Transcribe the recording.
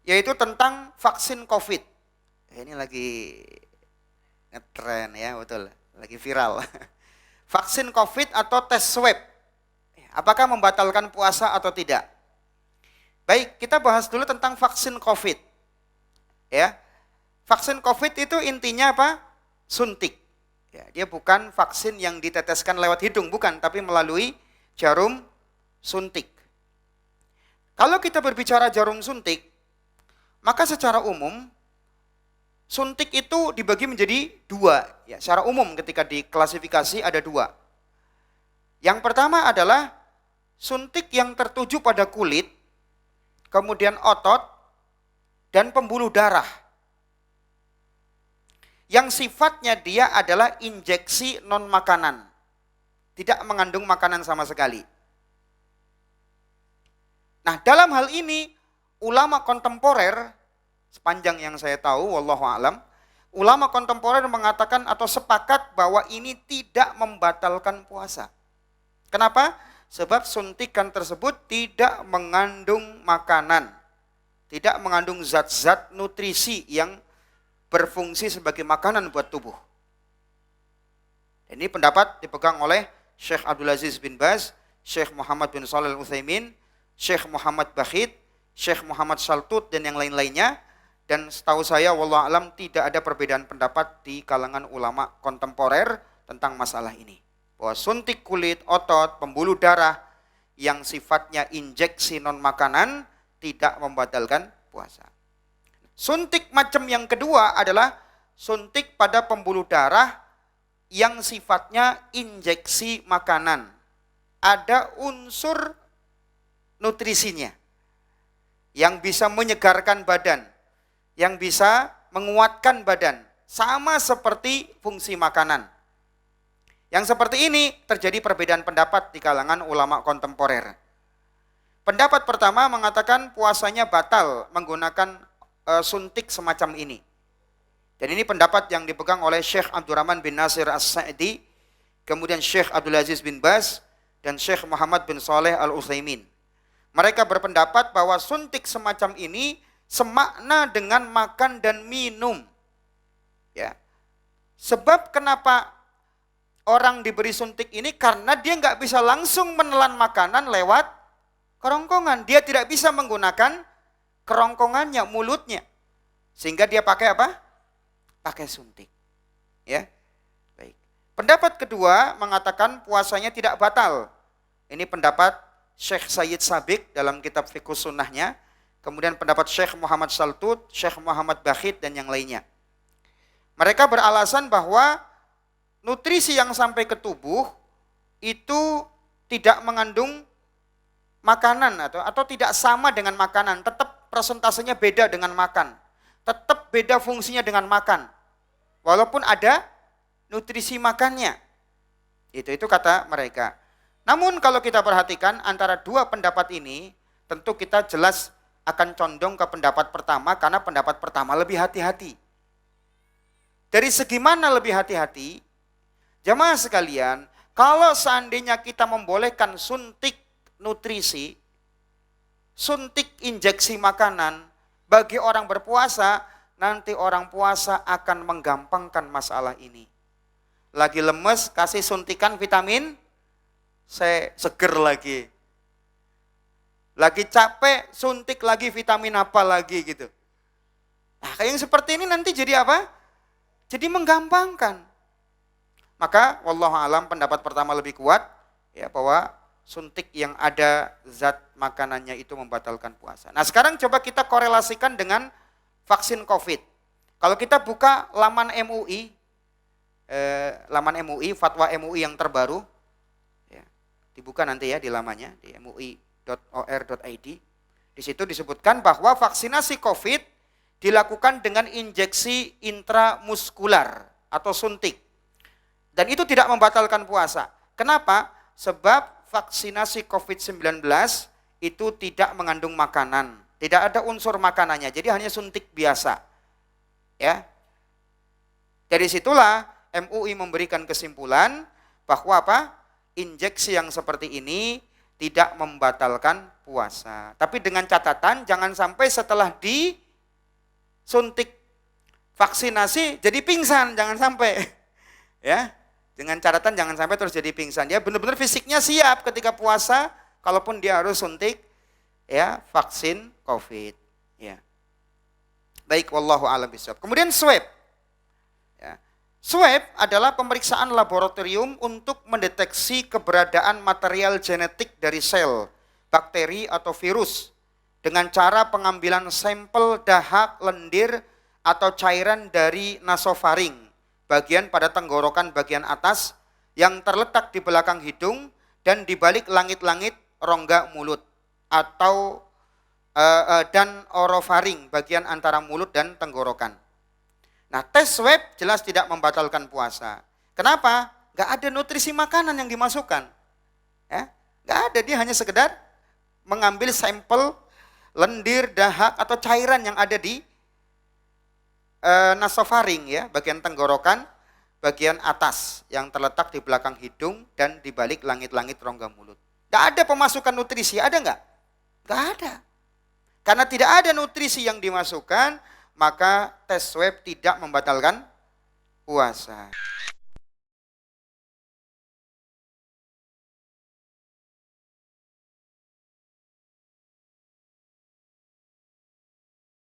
yaitu tentang vaksin COVID. Ini lagi ngetren ya, betul. Lagi viral. Vaksin COVID atau tes swab. Apakah membatalkan puasa atau tidak? Baik, kita bahas dulu tentang vaksin COVID. Ya. Vaksin COVID itu intinya apa? Suntik. Ya, dia bukan vaksin yang diteteskan lewat hidung, bukan, tapi melalui jarum suntik. Kalau kita berbicara jarum suntik, maka secara umum suntik itu dibagi menjadi dua. Ya, secara umum ketika diklasifikasi ada dua. Yang pertama adalah suntik yang tertuju pada kulit, kemudian otot, dan pembuluh darah. Yang sifatnya dia adalah injeksi non-makanan. Tidak mengandung makanan sama sekali. Nah, dalam hal ini ulama kontemporer, sepanjang yang saya tahu, wallahu alam, ulama kontemporer mengatakan atau sepakat bahwa ini tidak membatalkan puasa. Kenapa? Sebab suntikan tersebut tidak mengandung makanan. Tidak mengandung zat-zat nutrisi yang berfungsi sebagai makanan buat tubuh. Ini pendapat dipegang oleh Syekh Abdul Aziz bin Baz, Syekh Muhammad bin Shalih Al-Utsaimin, Syekh Muhammad Bakhit, Syekh Muhammad Shaltut, dan yang lain-lainnya. Dan setahu saya, wallahu alam, tidak ada perbedaan pendapat di kalangan ulama kontemporer tentang masalah ini. Bahwa suntik kulit, otot, pembuluh darah yang sifatnya injeksi non-makanan tidak membatalkan puasa. Suntik macam yang kedua adalah suntik pada pembuluh darah yang sifatnya injeksi makanan. Ada unsur nutrisinya yang bisa menyegarkan badan, yang bisa menguatkan badan, sama seperti fungsi makanan. Yang seperti ini terjadi perbedaan pendapat di kalangan ulama kontemporer. Pendapat pertama mengatakan puasanya batal menggunakan suntik semacam ini. Dan ini pendapat yang dipegang oleh Syekh Abdurrahman bin Nasir As-Sa'di, kemudian Syekh Abdul Aziz bin Baz, dan Syekh Muhammad bin Shalih Al-Utsaimin. Mereka berpendapat bahwa suntik semacam ini semakna dengan makan dan minum. Ya. Sebab kenapa orang diberi suntik ini? Karena dia nggak bisa langsung menelan makanan lewat kerongkongan. Dia tidak bisa menggunakan kerongkongannya, mulutnya. Sehingga dia pakai apa? Pakai suntik. Ya. Baik. Pendapat kedua mengatakan puasanya tidak batal. Ini pendapat Syekh Sayyid Sabiq dalam kitab Fiqh Sunnahnya. Kemudian pendapat Syekh Muhammad Shaltut, Syekh Muhammad Bakhit, dan yang lainnya. Mereka beralasan bahwa nutrisi yang sampai ke tubuh itu tidak mengandung makanan atau tidak sama dengan makanan, tetap persentasenya beda dengan makan, tetap beda fungsinya dengan makan, walaupun ada nutrisi makannya. Itu kata mereka. Namun kalau kita perhatikan antara dua pendapat ini, tentu kita jelas akan condong ke pendapat pertama karena pendapat pertama lebih hati-hati. Dari segi mana lebih hati-hati? Jamaah sekalian, kalau seandainya kita membolehkan suntik nutrisi, suntik injeksi makanan bagi orang berpuasa, nanti orang puasa akan menggampangkan masalah ini. Lagi lemes, kasih suntikan vitamin C, seger lagi. Lagi capek, suntik lagi vitamin apa lagi gitu. Nah, kayak yang seperti ini nanti jadi apa? Jadi menggampangkan. Maka wallahu alam pendapat pertama lebih kuat, ya, bahwa suntik yang ada zat makanannya itu membatalkan puasa. Nah, sekarang coba kita korelasikan dengan vaksin COVID. Kalau kita buka laman MUI, fatwa MUI yang terbaru, ya, dibuka nanti ya di lamannya di mui.or.id. Di situ disebutkan bahwa vaksinasi COVID dilakukan dengan injeksi intramuskular atau suntik. Dan itu tidak membatalkan puasa. Kenapa? Sebab vaksinasi COVID-19 itu tidak mengandung makanan. Tidak ada unsur makanannya, jadi hanya suntik biasa. Ya. Dari situlah MUI memberikan kesimpulan bahwa apa? Injeksi yang seperti ini tidak membatalkan puasa. Tapi dengan catatan jangan sampai setelah disuntik vaksinasi jadi pingsan, jangan sampai. Ya. Dengan catatan jangan sampai terus jadi pingsan. Dia benar-benar fisiknya siap ketika puasa kalaupun dia harus suntik ya vaksin Covid, ya. Baik, wallahu a'lam bishawab. Kemudian swab. Ya. Swab adalah pemeriksaan laboratorium untuk mendeteksi keberadaan material genetik dari sel, bakteri atau virus dengan cara pengambilan sampel dahak, lendir atau cairan dari nasofaring, bagian pada tenggorokan bagian atas yang terletak di belakang hidung dan di balik langit-langit rongga mulut atau dan orofaring, bagian antara mulut dan tenggorokan. Nah, tes swab jelas tidak membatalkan puasa. Kenapa? Gak ada nutrisi makanan yang dimasukkan. Ya, gak ada, dia hanya sekedar mengambil sampel lendir, dahak atau cairan yang ada di nasofaring, ya, bagian tenggorokan, bagian atas yang terletak di belakang hidung dan di balik langit-langit rongga mulut. Gak ada pemasukan nutrisi, ada nggak? Gak ada. Karena tidak ada nutrisi yang dimasukkan, maka tes swab tidak membatalkan puasa.